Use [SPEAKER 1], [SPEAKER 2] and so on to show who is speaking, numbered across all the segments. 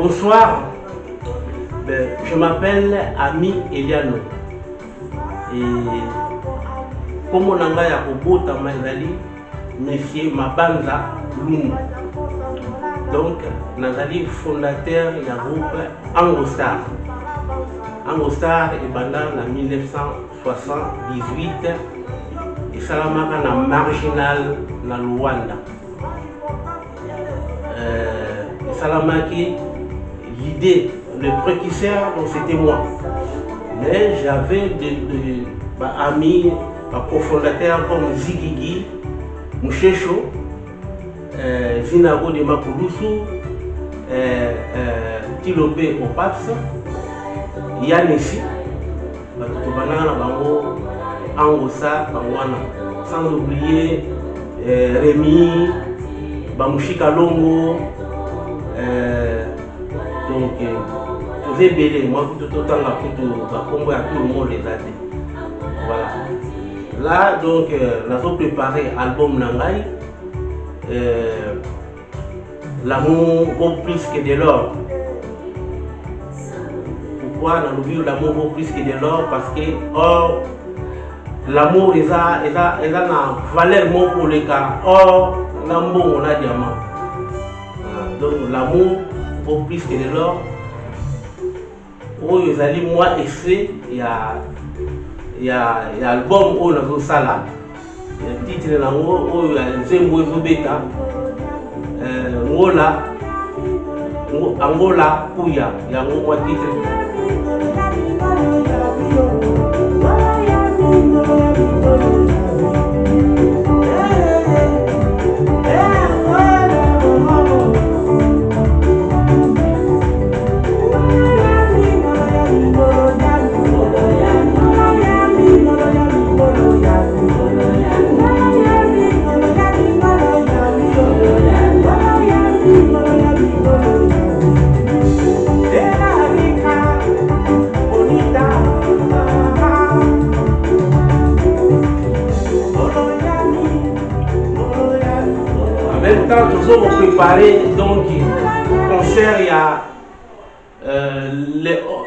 [SPEAKER 1] Bonsoir, je m'appelle Ami Eliano et comme on a Kobota Mazali, Monsieur Mabanza Lumu. Donc, Nazali fondateur du groupe Angostar. Angostar est pendant en 1978 et Salamaka na marginal na Luanda. Salamaki, l'idée, le précurseur, c'était moi. Mais j'avais des amis, cofondateurs comme Zigigi, Mouchecho, Zinago de Makulusu, Tilopé au Paps, Yanessi, Angosa, sans oublier Rémi, Bamouchika Longo. Donc, vous êtes belé, moi, tout autant la combo à tout le monde les a dit. Voilà. Là, donc, nous avons préparé l'album Nangai. L'amour vaut plus que de l'or. Pourquoi nous avons vu l'amour vaut plus que de l'or? Parce que or, l'amour est une valeur pour les cas. Or, l'amour, on a diamant. Donc l'amour vaut plus que de l'or. Oh, ils allaient moi essayer, il y a l'album où on a ça. Le titre de l'amour, où il y a Zembo Zobeta, Angola Pouya, il y a un titre. Nous avons préparé donc le concert il y a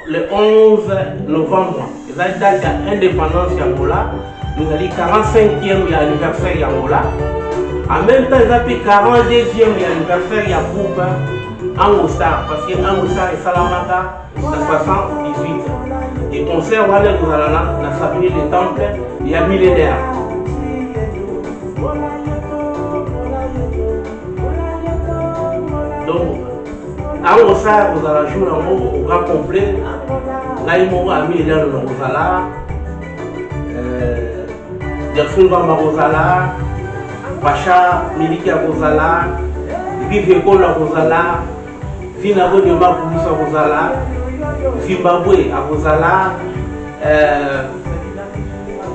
[SPEAKER 1] le 11 novembre. La date d'indépendance Angola. Nous avons 45e anniversaire Angola. En même temps, nous avons 42e anniversaire à groupe Angostar. Parce que Angostar est Salamaka dans 78. Et concert nous allons dans Sabine des Temples, il y a millénaire. Donc, Angostar, vous allez jouer au grand complet. Là, il m'a mis dans le Rosala. Jackson Bamba Rosala. Pacha Miliki Rosala. Viveko la Rosala. Vinago de Mapoussa Rosala. Zimbabwe à Rosala.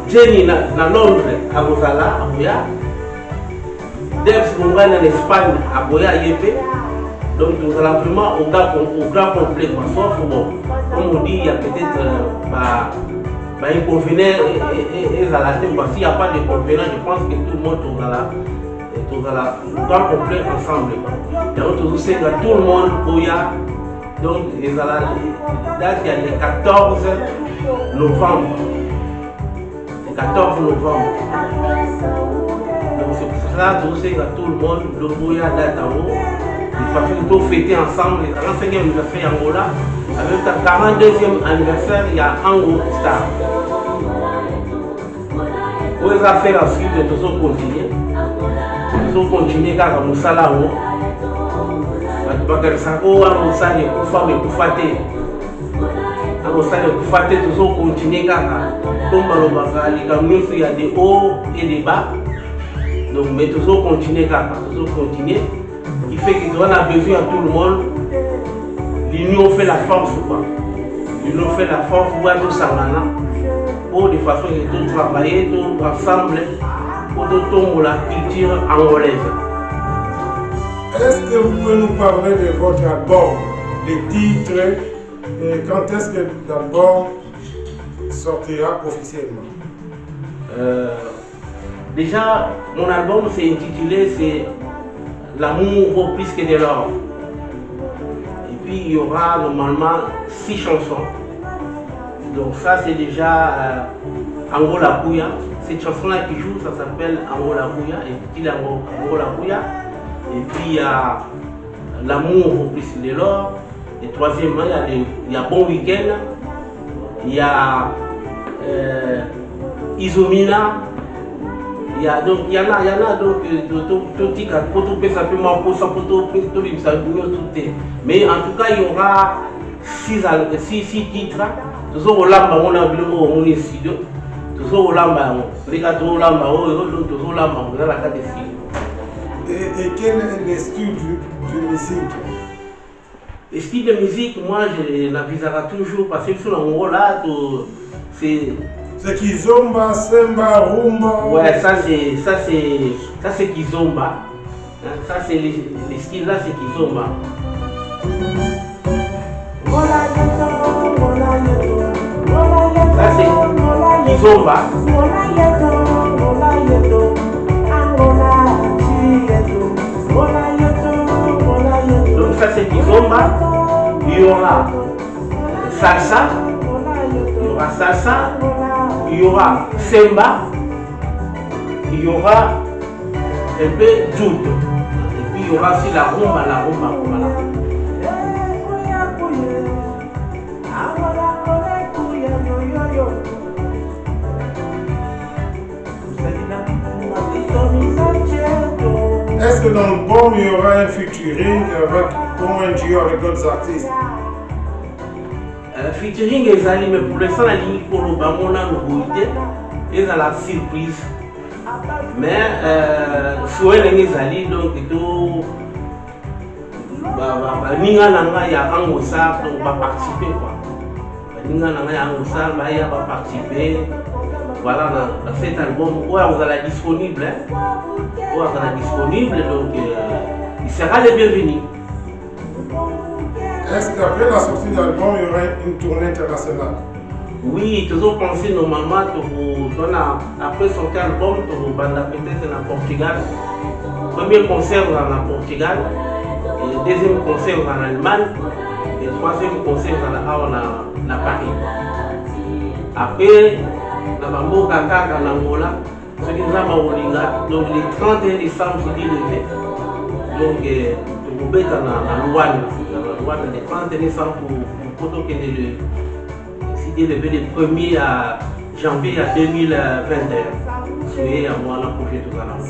[SPEAKER 1] Jenny na Londres à Rosala, à Boya. Devs Mungana en Espagne à Boya Yépe. Donc nous allons vraiment au grand complet. Sauf bon, comme on dit, il y a peut-être inconvénient et à la tête. S'il n'y a pas de convénient, je pense que tout le monde tout grand complet ensemble. Donc tout le monde Boya. Donc il y a le 14 novembre. Le 14 novembre. Donc c'est pour ça que tout le monde le Boya date en haut. Il faut tout fêter ensemble. Le 45e anniversaire Angola. Avec le 42e anniversaire, il y a Angostar. Pour les affaires ensuite, nous allons continuer. Nous allons continuer car nous sommes là. Nous allons continuer car il y a des hauts et des bas. Donc, mais nous allons continuer car nous allons continuer. Il fait qu'on a besoin à tout le monde. L'union fait la force. L'union fait la force pour de façon de tout travailler tout ensemble pour tout la culture angolaise.
[SPEAKER 2] Est-ce que vous pouvez nous parler de votre album, les titres, et quand est-ce que l'album sortira officiellement?
[SPEAKER 1] Déjà, mon album c'est intitulé L'amour vaut plus que de l'or. Et puis il y aura normalement 6 chansons. Donc ça c'est déjà Angola Kouya. Cette chanson-là qui joue, ça s'appelle Angola Kouya, et puis Angola Kouya. Et puis il y a L'amour au plus de l'or. Et troisièmement, il y a Bon Week-end. Il y a Isomina. Il y en a donc mais en tout cas il y aura 6 titres. Toujours au lamba on a vu au studio. Toujours au lamba les gars au lamba toujours au lamba on a la carte de
[SPEAKER 2] et quel est le style de musique?
[SPEAKER 1] Le style de musique, moi je l'aviserai toujours parce que sur l'Angola c'est
[SPEAKER 2] Kizomba, Semba, Rumba.
[SPEAKER 1] Ouais, ça c'est Kizomba. Ça c'est les styles là, c'est Kizomba. Ça c'est Kizomba. Donc ça c'est Kizomba. Il y aura salsa. Il y aura Semba, il y aura un peu Djoud, et puis il y aura aussi la rumba. Voilà.
[SPEAKER 2] Est-ce que dans le bon il y aura un featuring avec un duo avec d'autres artistes?
[SPEAKER 1] Featuring ezali, mais pour l'instant la ligne koloba mona nouveauté et la surprise. Mais souhait ezali donc tout ninga nanga ya Angosa donc va participer quoi. Ninga nanga ya Angosa va participer. Voilà dans cet album où on sera disponible, donc il sera le bienvenu.
[SPEAKER 2] Est-ce qu'après la sortie de l'album, il y aura une tournée internationale?
[SPEAKER 1] Oui, toujours pensé normalement après sortir l'album, tu vas peut-être dans Portugal. Premier concert dans le Portugal, et deuxième concert en Allemagne, et troisième concert dans Paris. Après, dans Bambo Kaka, dans l'Angola, ce qui nous a donc le 31 décembre, je dis levé. Donc, tu vas être dans Luanda. Les 30 décembre pour le premier janvier 2021. C'est à moi la projet tout à l'heure.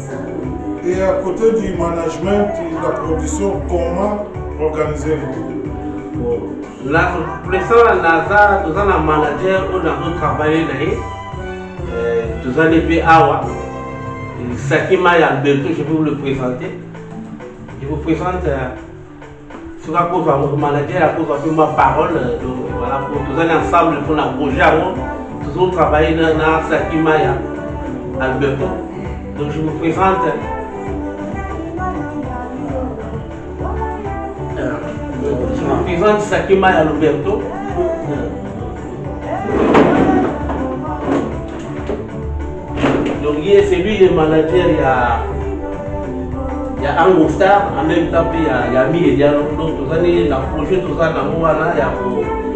[SPEAKER 2] Et à côté du management et de la production, comment organisez-vous?
[SPEAKER 1] Là, pour l'instant, nous avons un manager où nous avons travaillé. Nous avons les Awa. Sakima et Alberto, je vais vous le présenter. Je vous présente. Sur la cause de mon manager, à cause de ma parole, donc voilà, pour tous aller ensemble pour un projet à moi, toujours travailler dans Sakima et Alberto. Donc je vous présente Sakima et Alberto. Donc c'est lui le manager, il y a Angostar, en même temps il y a Mi et Diallo. Donc tout ça, le projet, tout ça,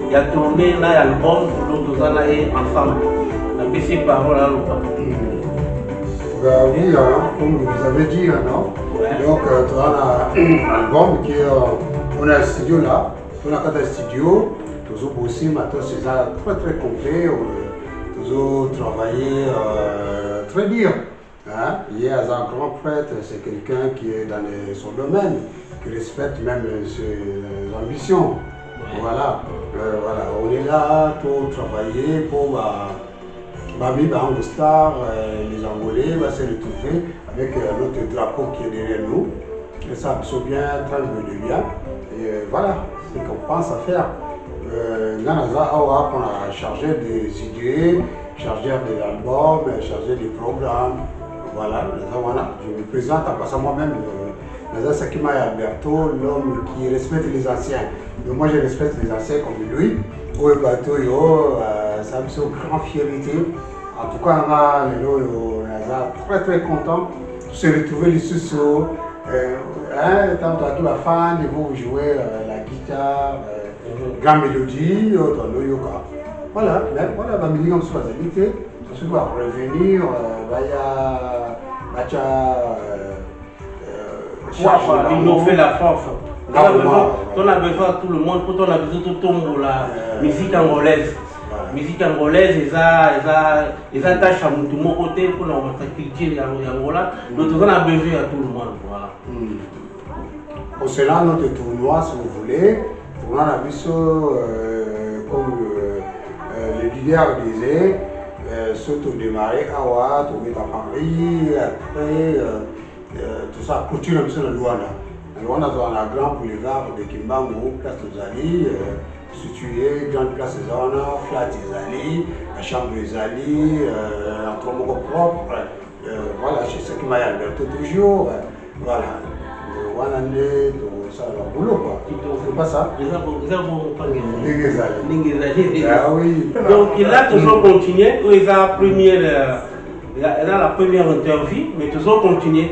[SPEAKER 1] il y a tourné, il y a l'album, donc tout ça ensemble. La PC parole à
[SPEAKER 3] oui, comme vous avez dit, non? Ouais. Donc tu as un album qui est, on a un studio là, on a un studio, toujours aussi, maintenant c'est très complet, toujours travaillé très bien. Hein? Il y a un grand prêtre, c'est quelqu'un qui est dans son domaine, qui respecte même ses ambitions. Ouais. Voilà. Voilà, on est là pour travailler, pour Babi Angostar, les Angolais va se retrouver avec notre drapeau qui est derrière nous. Et ça absorbe bien, très bien. Et voilà, c'est ce qu'on pense à faire. Nanaza Awa, on a chargé des idées, chargé des albums, chargé des programmes. Voilà, je me présente en passant moi-même, Naza Sakima et Alberto, l'homme qui respecte les anciens. Donc moi je respecte les anciens comme lui. Au bateau, ça me fait une grande fierté. En tout cas, on est très content de se retrouver ici sur tant que la fan, vous jouez la guitare. guitare, grand mélodie, autre no yoka. Voilà, mais voilà, la musique comme ça, ça doit revenir,
[SPEAKER 1] il nous fait la force. On a besoin de tout le monde, on a besoin de tout la musique angolaise. Musique angolaise, ils attachent à tout mon côté pour la culture angola. Donc on a besoin à tout le monde. Voilà.
[SPEAKER 3] Pour cela, notre tournoi, si vous voulez, on a vu ça, comme le leader disait, surtout démarrer à Ouad, on est à Paris, après tout ça, couture un peu sur le Luanda. On a un grand boulevard de Kimbangu, place de Zali, situé, grande place de Zana, flat de Zali, la chambre de Zali, entre mots propre. Voilà, c'est ce qui m'a Alberto toujours. Voilà. One année, ça va boulot quoi. C'est pas ça? Ah oui.
[SPEAKER 1] Donc il a toujours continué, il a la première interview, mais toujours continué.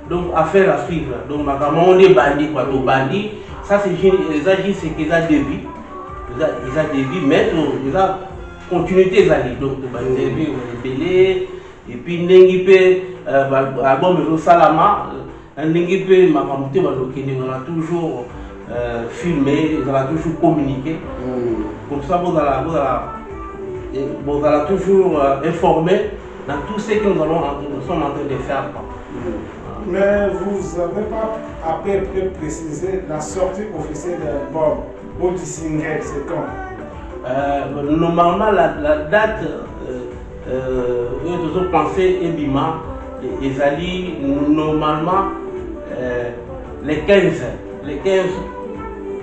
[SPEAKER 1] Donc affaire à suivre. Donc notamment on est bandit quoi, donc bandit, ça c'est ce qu'ils ont débuté. Ils ont débuté, mais ils ont continuité d'aller. Donc bandit, on est et puis n'engipé, album Salama. On a toujours filmé, on a toujours communiqué. Comme ça, vous allez toujours informer dans tout ce que nous sommes en train de faire.
[SPEAKER 2] Mais vous n'avez pas à peu près précisé la sortie officielle de l'album ou du single, c'est quand?
[SPEAKER 1] Normalement, la date, nous avons pensé Ebima, ils allaient normalement les 15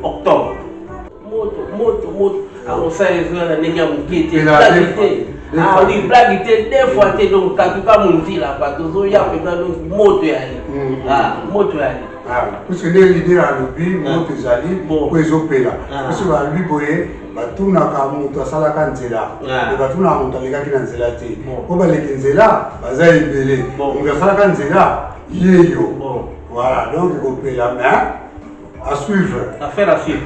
[SPEAKER 1] octobre. Moto. Alors ça, ils ont des blagues, des fois, donc, quand tu as mon dit là, parce que il y a moto.
[SPEAKER 3] Parce que l'idée à l'oubli, moto Zali, pour les opéras. Parce que lui, tout n'a qu'à monter à la canzela. Tout n'a monté à la canzela. Pour les canzela, ça est belé. Donc, à la canzela, voilà, donc il faut payer la main à suivre.
[SPEAKER 1] Affaire à suivre.